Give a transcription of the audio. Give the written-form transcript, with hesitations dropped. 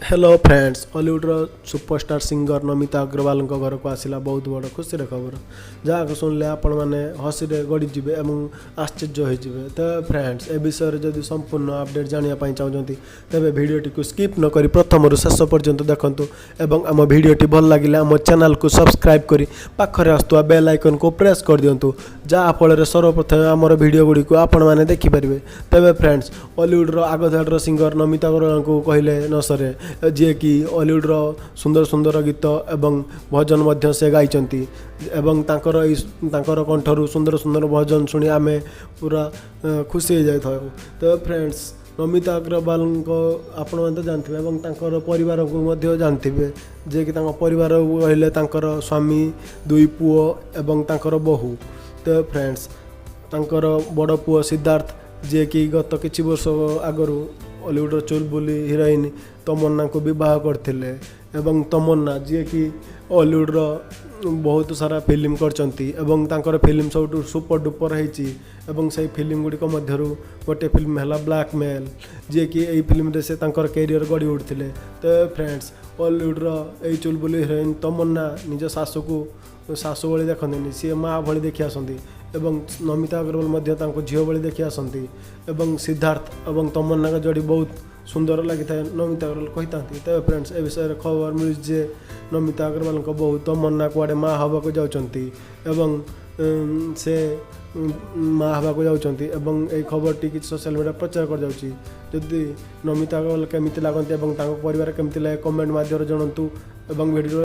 Hello friends Hollywood superstar singer Namita Agarwal घर को आसला बहुत बड़ खुशी खबर जहाँ शुणिले आपण मैंने हसी गड़ीजे और आश्चर्य होते। तो फ्रेंड्स ए विषय जब संपूर्ण अपडेट जानापी चाहते तेज भिडटी को स्किप नक प्रथम शेष पर्यंत देखूँ और आम भिडटी भल लगे आम चैनल को सब्सक्राइब कर पाखे आसुआ बेल आइकन को प्रेस कर दिंतु जहाँफल सर्वप्रथम आम भिड गुड़ी को आपण मैंने देखिपारे। तेज फ्रेंड्स हॉलीवुड आगधाड़ सिंगर नमिता अग्रवाल को कहले न सरे जी कि हॉलीवुड सुंदर सुंदर गीत एवं भजन मध्य से गाई एवं तांकर कंठरू सुंदर सुंदर भजन शुणी आम पूरा खुशी हो जाए। तो फ्रेंड्स नमिता अग्रवाल को आपण मैंने तो जानते एवं तांकर परिवार को जानते जे कि परिवार कहले तांकर स्वामी दुई पुओ एवं तांकर बहु। तो फ्रेंड्स तांकर बड़ पुओ सिद्धार्थ जे कि गत किछि वर्ष आगरू हॉलीवुड चुलबुली हिरोइन तमन्ना को विवाह करते एवं तमन्ना जी कि हॉलीवुड बहुत सारा फिल्म कर फिल्म सब सुपर डुपर होती से फिल्म गुड़िक मध्य गोटे फिल्म है ब्लैकमेल जी कि यही फिल्म से कैरियर गढ़ी उठते। तो फ्रेंड्स हॉलीवुड यही चुलबुली हिरोइन तमन्ना निज सासू भली देखते सी माँ भली देखी आसती एवं नमिता अग्रवाल झील भली देखी आसती एवं सिद्धार्थ एवं तमन्ना का जोड़ी बहुत सुंदर लगी था नमिता अग्रवाल कही था। तो फ्रेंड्स ए विषय खबर मिली जे नमिता अग्रवाल बहु तमन्ना कुआड़े माँ हवा जाती एवं से माँ हवा जाती यही खबर टी सोशल मीडिया प्रचार कर जदि नमिता अग्रवाल केमी लगती परिवार केमी लगे कमेंट माध्यम जनातु वीडियो